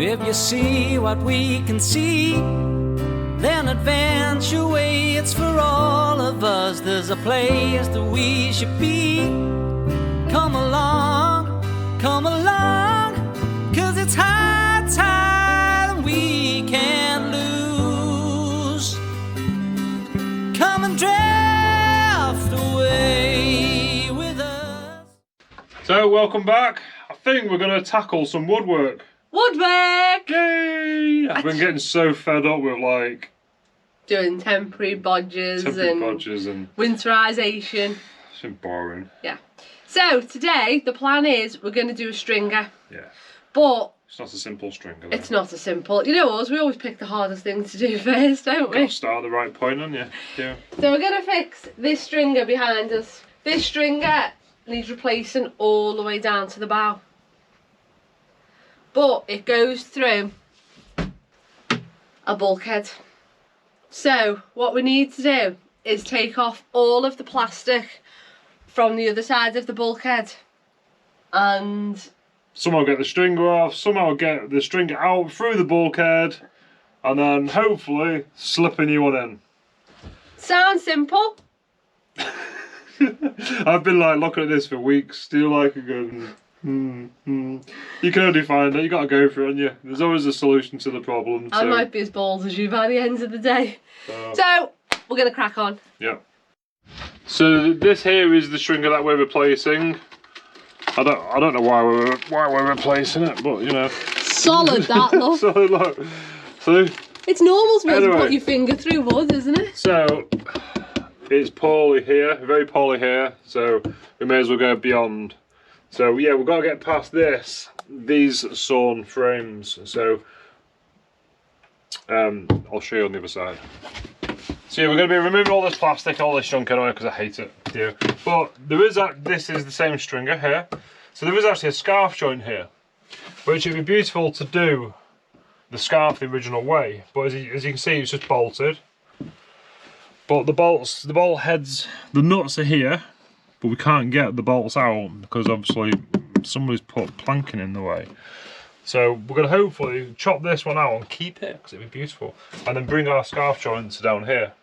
If you see what we can see, then adventure waits for all of us. There's a place that we should be. Come along, 'cause it's high tide and we can't lose. Come and drift away with us. So, welcome back. I think we're going to tackle some woodwork. Woodwork! Yay! I've been getting so fed up with like doing temporary bodges and winterisation. It's been boring. Yeah. So today the plan is we're going to do a stringer. Yeah. But it's not a simple stringer. Though. It's not a simple. You know us, we always pick the hardest thing to do first, don't we? Got to start at the right point, haven't you? Yeah. So we're going to fix this stringer behind us. This stringer needs replacing all the way down to the bow. But it goes through a bulkhead. So what we need to do is take off all of the plastic from the other side of the bulkhead and somehow get the stringer off, somehow get the stringer out through the bulkhead, and then hopefully slip a new one in. Sounds simple. I've been like looking at this for weeks, still like a good You can only find it, you got to go for it, and there's always a solution to the problem. I might be as bold as you by the end of the day. So we're going to crack on. Yeah. So this here is the stringer that we're replacing. I don't know why we're replacing it, but you know. Solid that look. Solid look. So it's normal to put your finger through wood, isn't it? So it's poorly here, very poorly here. So we may as well go beyond. So yeah, we've got to get past these sawn frames. So I'll show you on the other side. So yeah, we're going to be removing all this plastic, all this junk anyway, because I hate it. Yeah. But there is this is the same stringer here. So there is actually a scarf joint here, which would be beautiful to do the scarf the original way. But as you can see, it's just bolted. But the bolt heads, the nuts are here. But we can't get the bolts out because obviously somebody's put planking in the way. So we're going to hopefully chop this one out and keep it because it'd be beautiful. And then bring our scarf joints down here.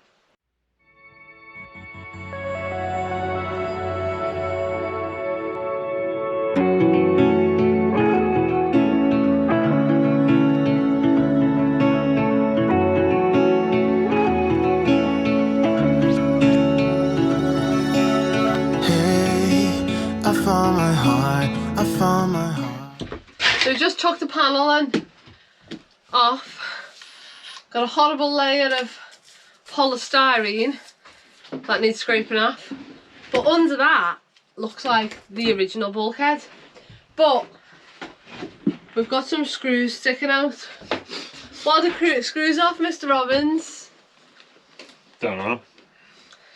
So we just took the panel off. Got a horrible layer of polystyrene that needs scraping off. But under that looks like the original bulkhead. But we've got some screws sticking out. What are the screws off, Mr. Robbins? Don't know.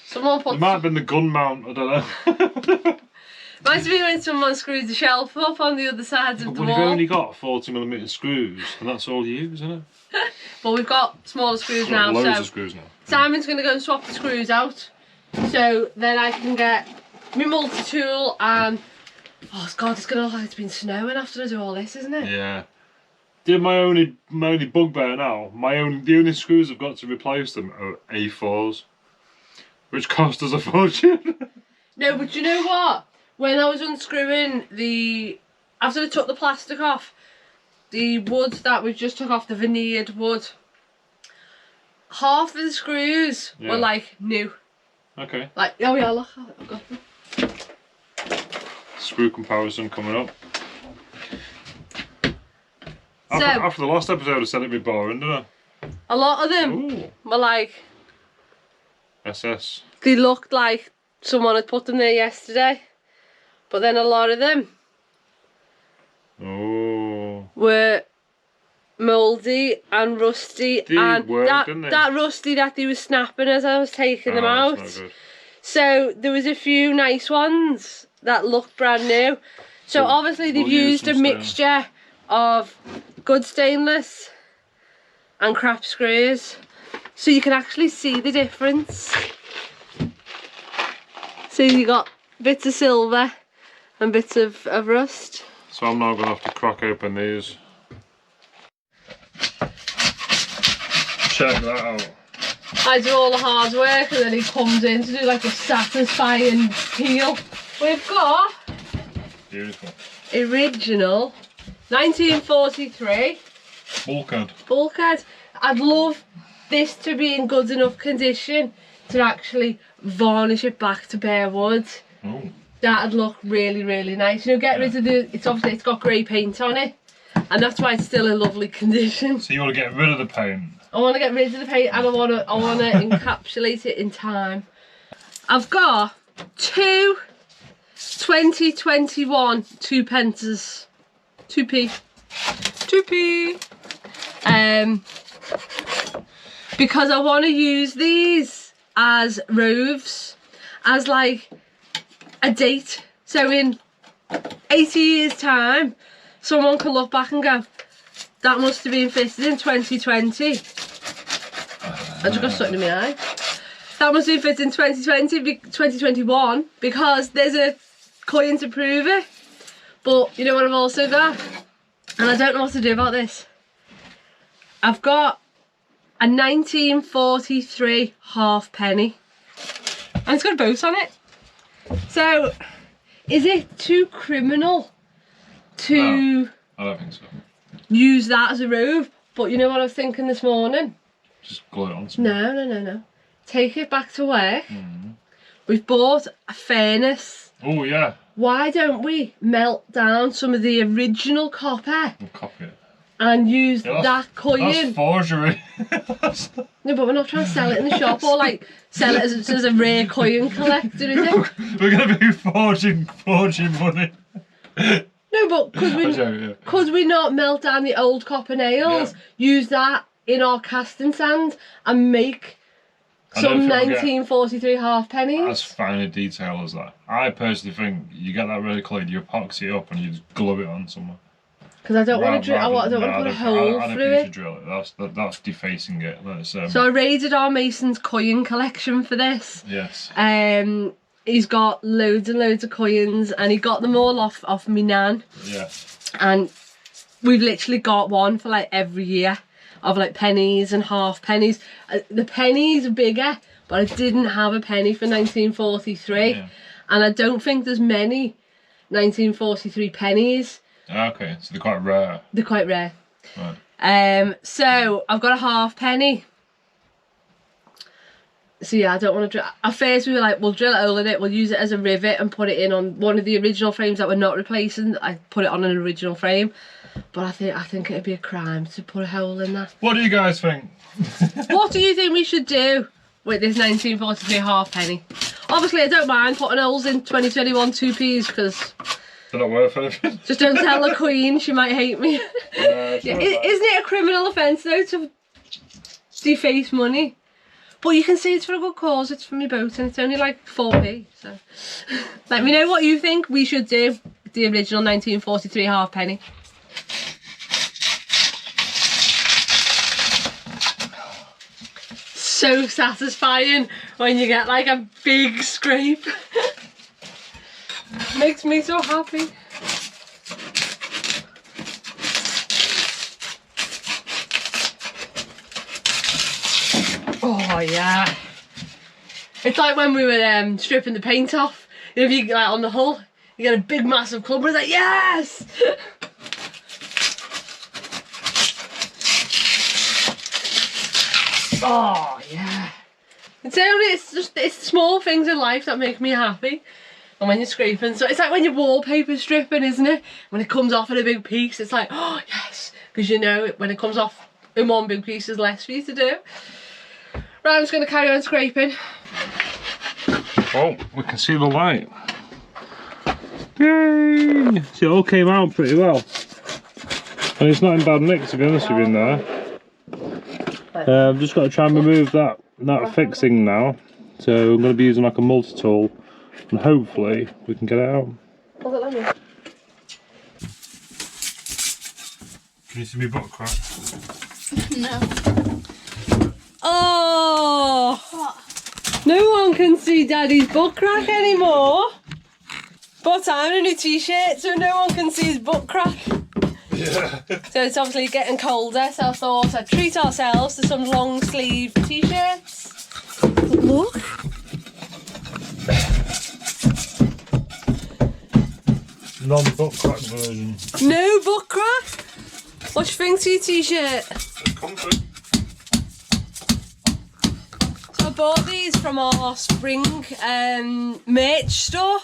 Someone put. It might have been the gun mount, I don't know. Might have been when someone screwed the shelf up on the other side of the wall. You've only got 40mm screws, and that's all you use, isn't it? Well, we've got smaller screws now, loads so of screws now. Simon's going to go and swap the screws out, so then I can get my multi-tool and... Oh God, it's going to look like it's been snowing after I do all this, isn't it? Yeah. My only bugbear now, the only screws I've got to replace them are A4s, which cost us a fortune. No, but you know what? When I was unscrewing after I took the plastic off, the wood that we just took off, the veneered wood, half of the screws were like new. Okay. Like, oh yeah, look, I've got them. Screw comparison coming up. After the last episode I said it'd be boring, didn't I? A lot of them were like... SS. They looked like someone had put them there yesterday. But then a lot of them were mouldy and rusty, and that rusty that they were snapping as I was taking them out. That's not good. So there was a few nice ones that looked brand new. So obviously they've used a mixture of good stainless and crap screws, so you can actually see the difference. So you got bits of silver and bits of rust. So I'm now going to have to crack open these. Check that out. I do all the hard work and then he comes in to do like a satisfying peel. We've got Beautiful. original 1943 Bulkhead. Bulkhead. I'd love this to be in good enough condition to actually varnish it back to bare wood. Oh. That'd look really, really nice. You know, get rid of it's obviously it's got grey paint on it, and that's why it's still in lovely condition. So you want to get rid of the paint? I want to get rid of the paint and I want to encapsulate it in time. I've got two 2021 2p. 2p. Because I want to use these as roves, as like a date. So in 80 years time, someone can look back and go, that must have been fitted in 2020. I just got something in my eye. That must have been fitted in 2021 because there's a coin to prove it. But you know what I've also got? And I don't know what to do about this. I've got a 1943 halfpenny. And it's got a boat on it. So, is it too criminal to... No, I don't think so. Use that as a rove? But you know what I was thinking this morning? Just glue it on something. No. Take it back to work. We've bought a furnace. Oh, yeah. Why don't we melt down some of the original copper We'll copy it. and use that coin? That's forgery. No, but we're not trying to sell it in the shop or like sell it as a rare coin collector, is it? We're going to be forging money. No, but could we not melt down the old copper nails, use that in our casting sand and make some 1943 halfpennies? As fine a detail as that. I personally think you get that really clean, you epoxy it up and you just glue it on somewhere. Because I don't want to drill. I don't want to put a hole I don't through think you it. should drill it. That's defacing it. So I raided our Mason's coin collection for this. Yes. He's got loads and loads of coins, and he got them all off me nan. Yeah. And we've literally got one for like every year of like pennies and half pennies. The pennies are bigger, but I didn't have a penny for 1943, and I don't think there's many 1943 pennies. Okay, so they're quite rare. They're quite rare. Right. So I've got a halfpenny. So yeah, I don't want to drill. At first we were like, we'll drill a hole in it, we'll use it as a rivet and put it in on one of the original frames that we're not replacing. I put it on an original frame. But I think it'd be a crime to put a hole in that. What do you guys think? What do you think we should do with this 1943 halfpenny? Obviously I don't mind putting holes in 2021 2p's because they're not worth anything. Just don't tell the Queen, she might hate me. Isn't it a criminal offence though to deface money? But you can see it's for a good cause, it's for my boat and it's only like 4p. So let me know what you think we should do with the original 1943 halfpenny. So satisfying when you get like a big scrape. Makes me so happy. Oh yeah. It's like when we were stripping the paint off. You know, if you like on the hull, you get a big massive club and it's like, yes! Oh yeah. It's small things in life that make me happy. And when you're scraping, so it's like when you're wallpaper stripping, isn't it? When it comes off in a big piece, it's like, oh yes, because you know when it comes off in one big piece, there's less for you to do. Right, I'm just going to carry on scraping. Oh, we can see the light. Yay! See, it all came out pretty well. And it's not in bad nick, to be honest with you, in there. I've just got to try and remove that fixing now. So I'm going to be using like a multi-tool and hopefully we can get it out. Can you see me butt crack? No. Oh! What? No one can see Daddy's butt crack anymore. But I'm in a new t-shirt so no one can see his butt crack. Yeah. So it's obviously getting colder, so I thought I'd treat ourselves to some long sleeve t-shirts. Look. Non-butt crack version. No butt crack. What do you think to your t-shirt? Comfort. So I bought these from our spring merch store,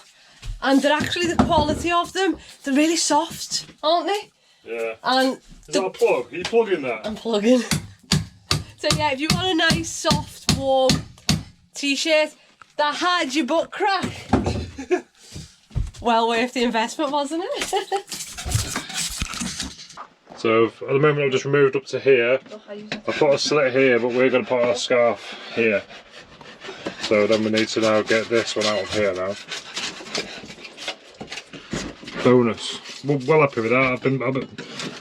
and they're actually the quality of them. They're really soft, aren't they? Yeah. And is that a plug? Are you plugging that? I'm plugging. So yeah, if you want a nice, soft, warm t-shirt that had your butt crack, well worth the investment, wasn't it? So at the moment I've just removed up to here. I put a slit here, but we're going to put our scarf here. So then we need to now get this one out of here now. Bonus. Well happy with that.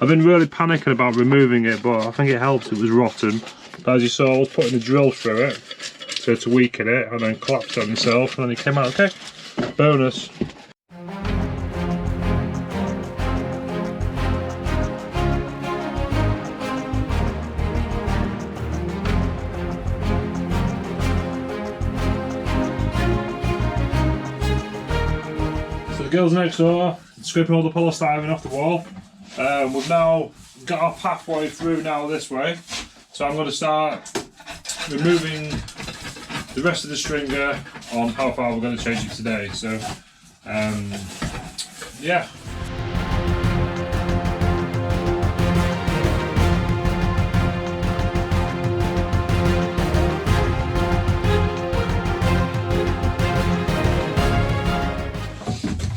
I've been really panicking about removing it, but I think it helps. It was rotten. But as you saw, I was putting the drill through it so to weaken it, and then collapsed on itself, and then it came out okay. Bonus. The girls next door scraping all the polystyrene off the wall. We've now got our pathway through now this way, so I'm going to start removing the rest of the stringer on how far we're going to change it today. So yeah.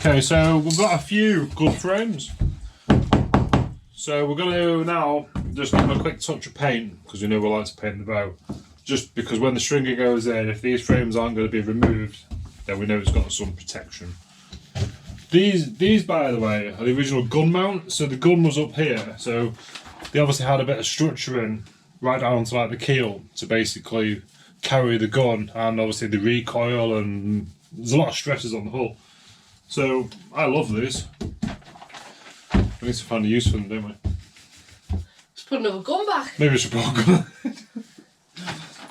Okay, so we've got a few good frames. So we're going to now just give them a quick touch of paint, because we know we like to paint the bow. Just because when the stringer goes in, if these frames aren't going to be removed, then we know it's got some protection. These by the way, are the original gun mount. So the gun was up here, so they obviously had a bit of structuring right down to like the keel to basically carry the gun, and obviously the recoil, and there's a lot of stresses on the hull. So I love these. We need to find a use for them, don't we? Let's put another gun back. Maybe we should put a gun.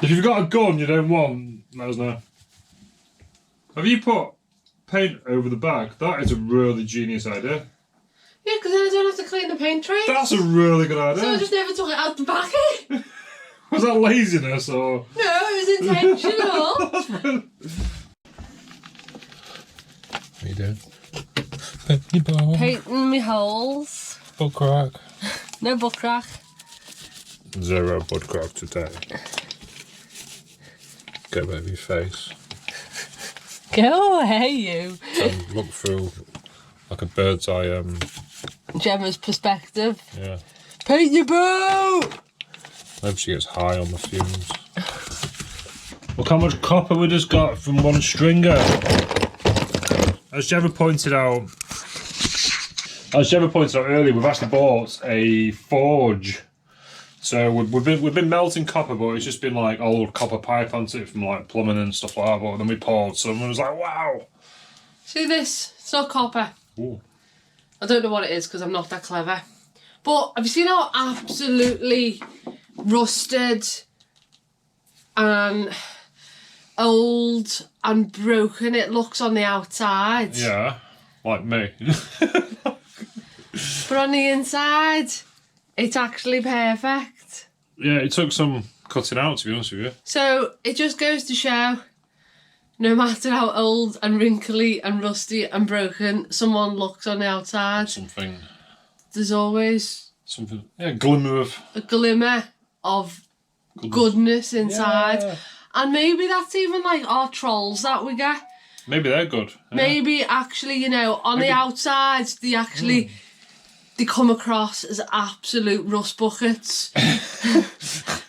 If you've got a gun you don't want, let us know. Have you put paint over the bag? That is a really genius idea. Yeah, because then I don't have to clean the paint tray. That's a really good idea. So I just never took it out the back. Was that laziness or? No, it was intentional. That's brilliant. What are you doing? Painting me holes. Butt crack. No butt crack. Zero butt crack today. Get rid of your face. Go away, you. And look through like a bird's eye. Gemma's perspective. Yeah. Paint your boat! Maybe she gets high on the fumes. Look how much copper we just got from one stringer. As Gemma pointed out earlier, we've actually bought a forge. So we've been melting copper, but it's just been like old copper pipe onto it from like plumbing and stuff like that. But then we poured some, and it was like, wow. See this? It's not copper. Ooh. I don't know what it is because I'm not that clever. But have you seen how absolutely rusted and old and broken it looks on the outside? Yeah, like me. But on the inside, it's actually perfect. Yeah, it took some cutting out, to be honest with you. So it just goes to show, no matter how old and wrinkly and rusty and broken someone looks on the outside, Something. there's always Something. Yeah, glimmer of. a glimmer of goodness inside. Yeah. And maybe that's even like our trolls that we get. Maybe they're good. Yeah. Maybe actually, you know, on the outside, they actually they come across as absolute rust buckets.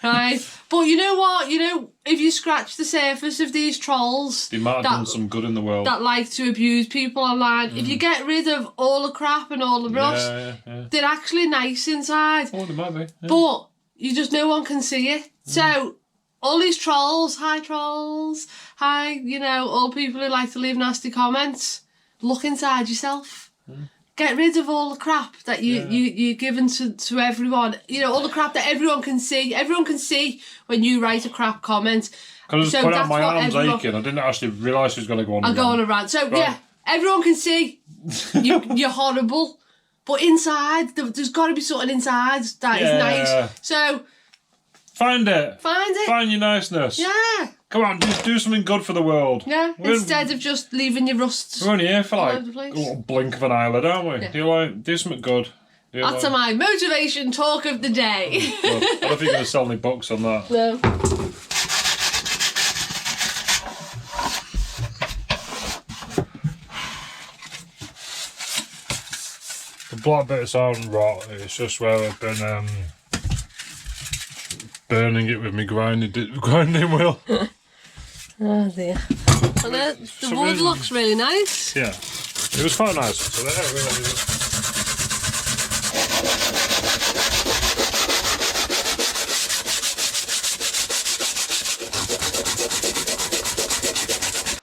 Right? But you know what? You know, if you scratch the surface of these trolls, They might have done some good in the world. that like to abuse people online, if you get rid of all the crap and all the rust, Yeah. they're actually nice inside. Oh, they might be. Yeah. But you just no one can see it. So all these trolls, hi, you know, all people who like to leave nasty comments, look inside yourself. get rid of all the crap that you're giving to everyone. You know, all the crap that everyone can see. Everyone can see when you write a crap comment. Can I just point out my arm's aching? I didn't actually realise she was going to go on. I'll go on a rant. So yeah, everyone can see you're horrible, but inside there's got to be something inside that is nice. So find it. Find your niceness. Yeah. Come on, just do something good for the world. Yeah. Instead of just leaving your rusts. We're only here for like a little blink of an eyelid, aren't we? Yeah. Do something good. That's my motivation talk of the day. Well, I don't think you're going to sell any books on that. No. The black bits aren't rot, it's just where I've been burning it with my grinding wheel. Oh dear. And the wood looks really nice. Yeah, it was quite nice. So there, really.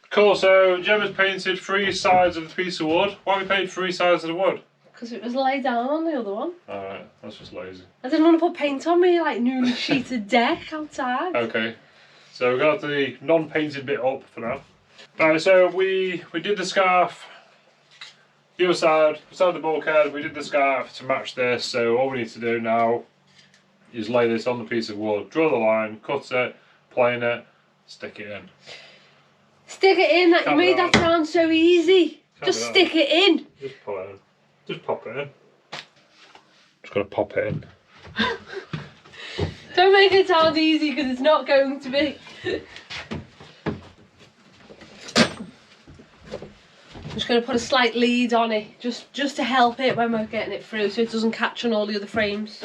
Cool, so Jem has painted 3 sides of the piece of wood. Why have we painted 3 sides of the wood? Because it was laid down on the other one. Alright, that's just lazy. I didn't want to put paint on me like newly sheeted deck outside. Okay, so we've got the non-painted bit up for now. Right, so we did the scarf, the other side, beside the bulkhead, we did the scarf to match this, so all we need to do now is lay this on the piece of wood, draw the line, cut it, plane it, stick it in. Stick it in, you made that sound so easy. Just stick it in. Just pull it in. Just pop it in. Just gotta pop it in. Don't make it sound easy because it's not going to be. I'm just going to put a slight lead on it, just to help it when we're getting it through so it doesn't catch on all the other frames.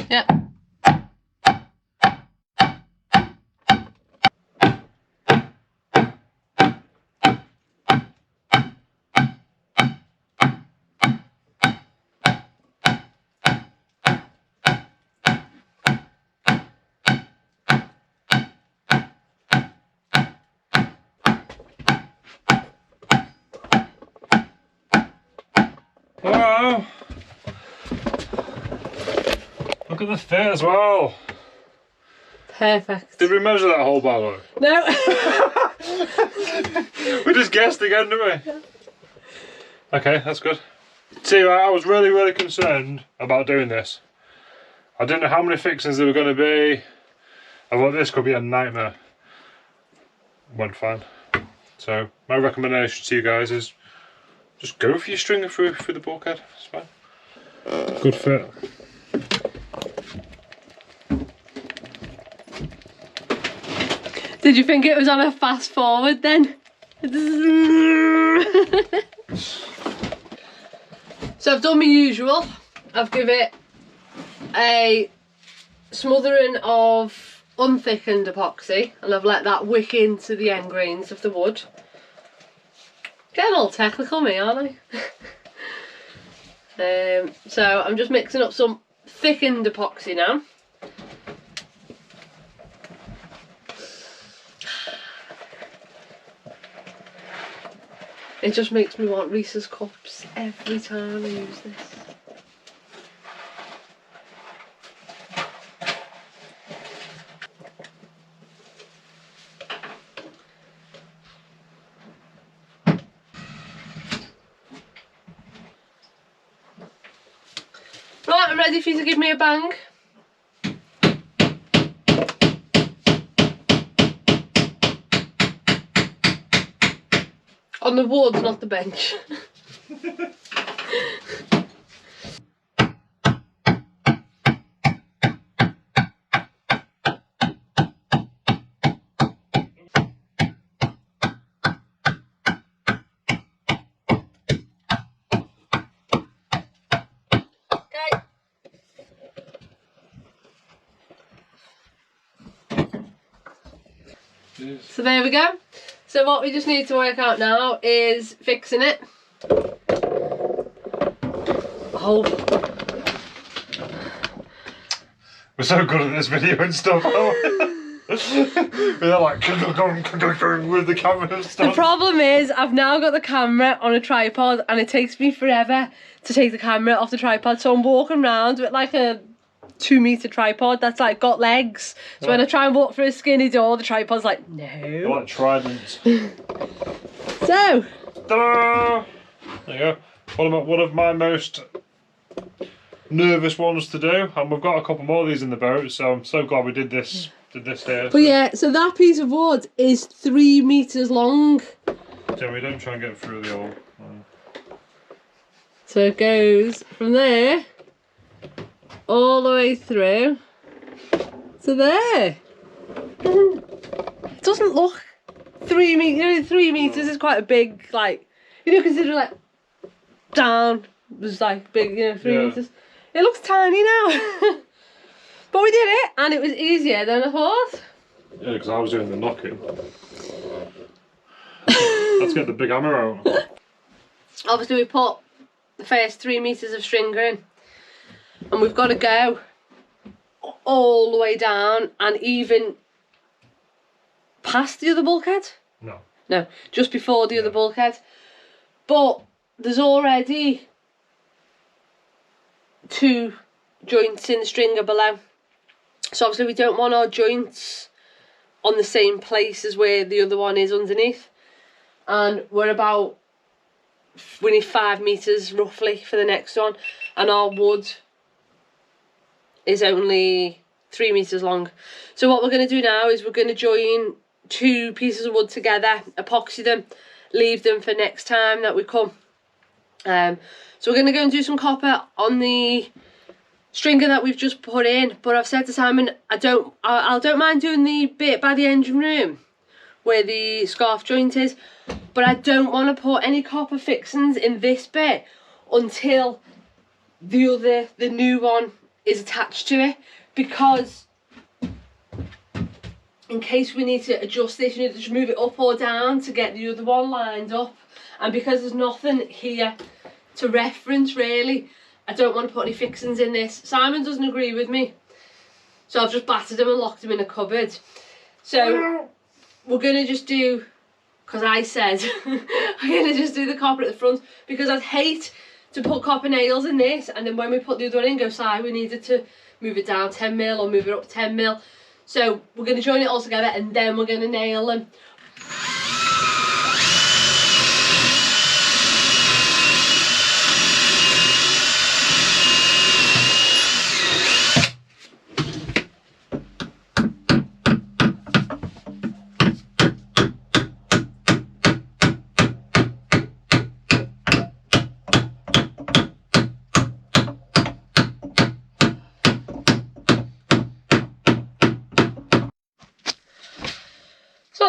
Yep. Wow! Look at the fit as well. Perfect. Did we measure that hole, by the way? No. We just guessed again, didn't we? Yeah. Okay, that's good. See, I was really concerned about doing this. I didn't know how many fixings there were going to be. I thought this could be a nightmare. Went fine. So my recommendation to you guys is just go for your stringer through the bulkhead. It's fine. Good fit. Did you think it was on a fast forward then? So I've done my usual. I've given it a smothering of unthickened epoxy and I've let that wick into the end grains of the wood. Getting all technical me, aren't I? So I'm just mixing up some thickened epoxy now. It just makes me want Reese's Cups every time I use this. Right, I'm ready for you to give me a bang. On the wood, not the bench. So there we go. So what we just need to work out now is fixing it. Oh. We're so good at this video and stuff. We're like with the camera and stuff. The problem is I've now got the camera on a tripod and it takes me forever to take the camera off the tripod, so I'm walking around with like a 2-meter tripod that's like got legs. So when I try and walk through a skinny door, the tripod's like, no. They're like tridents. So. Ta-da! There you go. One of my most nervous ones to do, and we've got a couple more of these in the boat, so I'm so glad we did this here. But yeah, so that piece of wood is 3 meters long. So we don't try and get through the old. So it goes from there all the way through to there. It doesn't look 3 meters. You know, 3 meters is quite a big, like, you know, consider like down was like big, you know, 3 meters. It looks tiny now. But we did it, and it was easier than I thought. Yeah, because I was doing the knocking. Let's get the big hammer out. Obviously we put the first 3 meters of stringer in, and we've got to go all the way down and even past the other bulkhead. No, just before the other bulkhead. But there's already 2 joints in the stringer below. So obviously we don't want our joints on the same place as where the other one is underneath. And we need 5 meters roughly for the next one. And our wood is only 3 meters long. So what we're going to do now is we're going to join 2 pieces of wood together, epoxy them, leave them for next time that we come. So we're going to go and do some copper on the stringer that we've just put in, but I've said to Simon I don't mind doing the bit by the engine room where the scarf joint is, but I don't want to put any copper fixings in this bit until the new one is attached to it, because in case we need to adjust this, you need to just move it up or down to get the other one lined up, and because there's nothing here to reference really, I don't want to put any fixings in this. Simon doesn't agree with me, so I've just battered him and locked him in a cupboard. So we're going to just do, because I said, we're going to just do the copper at the front, because I'd hate to put copper nails in this and then when we put the other one in go, sorry, we needed to move it down 10mm or move it up 10mm. So we're going to join it all together and then we're going to nail them.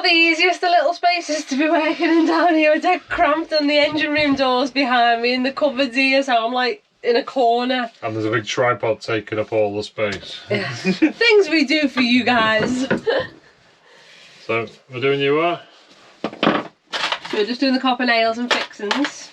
The easiest of little spaces to be working in down here. We're dead cramped and the engine room doors behind me and the cupboards here, so I'm like in a corner. And there's a big tripod taking up all the space. Yeah. Things we do for you guys. So we're doing you what? We're just doing the copper nails and fixings.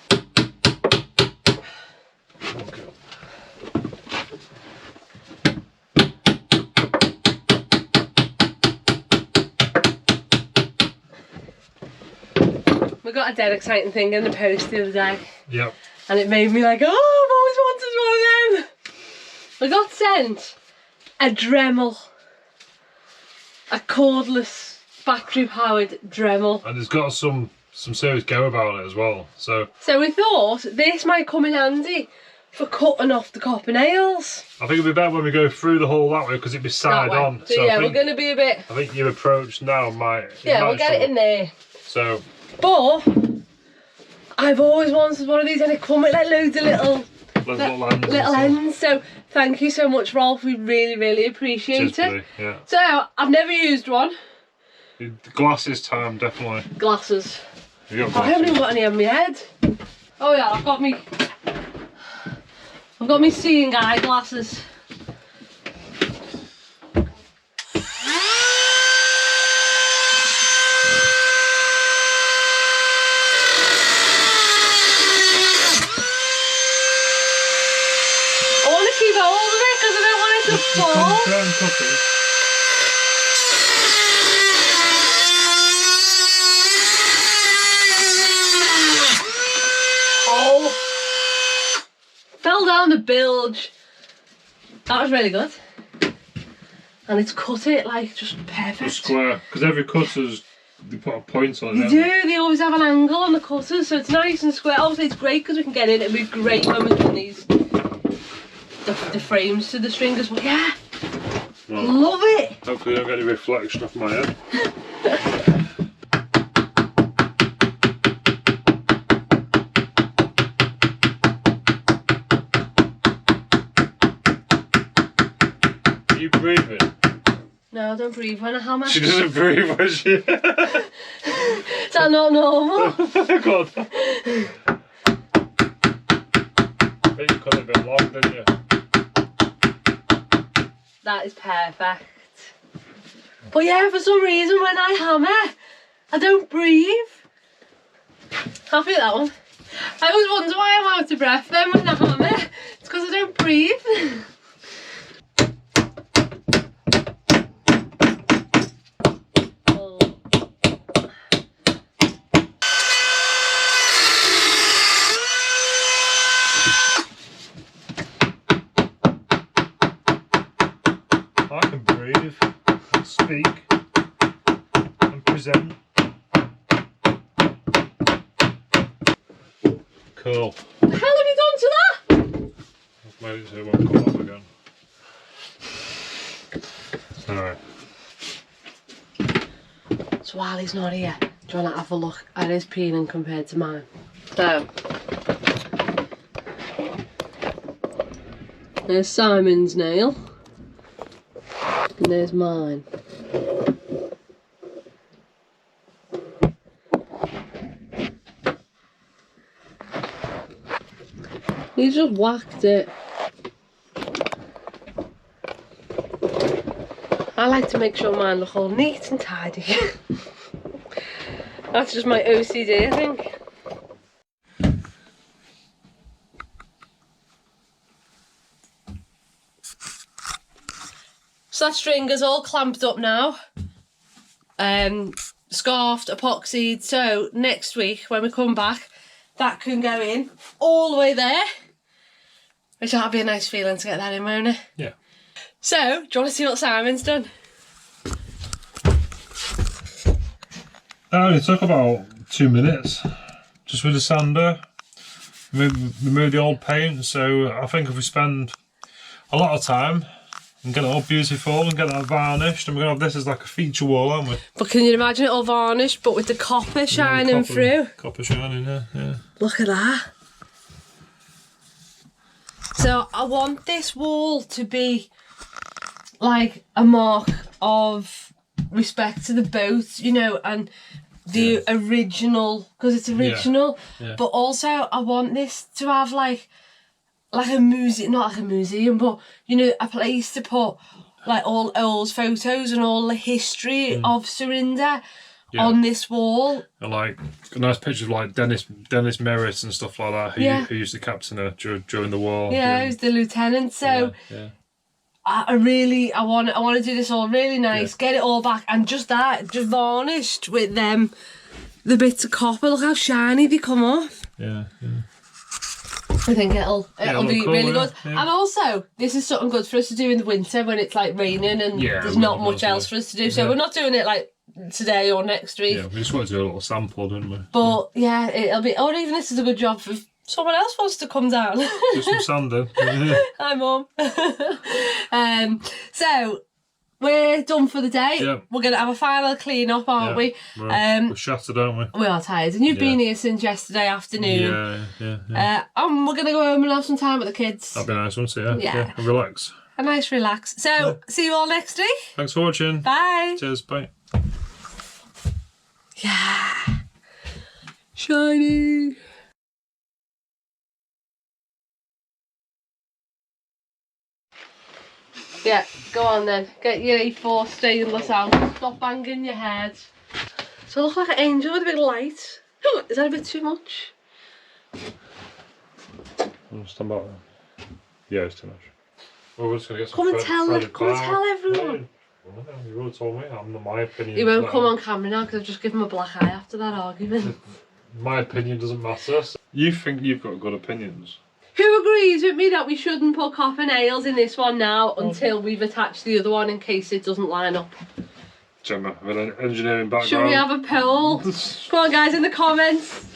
We got a dead exciting thing in the post the other day. Yep. And it made me like, oh, I've always wanted one of them. I got sent a Dremel. A cordless, battery powered Dremel. And it's got some serious go about it as well. So we thought this might come in handy for cutting off the copper nails. I think it'd be better when we go through the hole that way because it'd be side on. So yeah, we're going to be a bit... I think your approach now might... Yeah, we'll get it in there. So... But I've always wanted one of these and it come with like loads of little ends. So thank you so much, Rolf. We really, really appreciate it. Yeah. So I've never used one. Glasses time, definitely. Glasses. You got glasses. I haven't even got any on my head. Oh yeah, I've got me seeing eye glasses. certain cutters. Oh! Fell down the bilge. That was really good. And it's cut it like just perfect. It's square, because every cutter's, they put a point on it. They do, they always have an angle on the cutters, so it's nice and square. Obviously it's great because we can get in. It'd be great when we're doing these, the frames to the stringers, but yeah, Well, love it. hopefully you don't get any reflection off my head. Are you breathing? No, I don't breathe when I hammer. She doesn't breathe, does she? Is that not normal? God. I bet you cut it a bit long, didn't you? That is perfect. But yeah, for some reason when I hammer, I don't breathe. Happy with that one. I always wonder why I'm out of breath then when I hammer. It's because I don't breathe. I can breathe, and speak, and present. Cool. What the hell have you done to that? I've made it so it won't come off again. Alright. So while he's not here, do you want to have a look at his peeling compared to mine? So, there's Simon's nail, and there's mine. He's just whacked it. I like to make sure mine look all neat and tidy. That's just my OCD, I think. So that stringer's all clamped up now. Scarfed, epoxied. So next week when we come back, that can go in all the way there. Which that'll be a nice feeling to get that in, won't it? Yeah. So, do you want to see what Simon's done? That only took about 2 minutes. Just with the sander. Remove the old paint, so I think if we spend a lot of time and get it all beautiful and get that varnished, and we're going to have this as like a feature wall, aren't we? But can you imagine it all varnished, but with the copper shining through? Copper shining, yeah. Look at that. So I want this wall to be like a mark of respect to the boat, you know, and the original, because it's original, but also I want this to have like a museum, not like a museum, but you know, a place to put like all old photos and all the history of Sarinda on this wall. And like a nice picture of like Dennis Merritt and stuff like that, who used to captain her during the war. Yeah, who's the lieutenant. So I want to do this all really nice, get it all back, and just varnished with the bits of copper. Look how shiny they come off. Yeah. I think it'll be cool, really good. Yeah. And also, this is something good for us to do in the winter when it's like raining and there's not much else for us to do. So we're not doing it like today or next week. Yeah, we just wanted to do a little sample, didn't we? But yeah, it'll be, or even this is a good job for someone else wants to come down. Do some sanding. Hi, Mum. So we're done for the day. Yep. We're going to have a final clean up, aren't we? We're shattered, aren't we? We are tired. And you've been here since yesterday afternoon. Yeah. And we're going to go home and have some time with the kids. That'd be nice, wouldn't it? Yeah. And relax. A nice relax. So, see you all next week. Thanks for watching. Bye. Cheers. Bye. Yeah. Shiny. Yeah, go on then. Get your A4 stainless out. Stop banging your head. So I look like an angel with a big light. Is that a bit too much? Stand back there. Yeah, it's too much. Well, we're just gonna get some Come and tell everyone. Well, you would have told me. My opinion. He won't come on camera now because I've just given him a black eye after that argument. My opinion doesn't matter. You think you've got good opinions? Who agrees with me that we shouldn't put copper nails in this one now until we've attached the other one in case it doesn't line up? Gemma, with an engineering background. Should we have a poll? Come on guys, in the comments.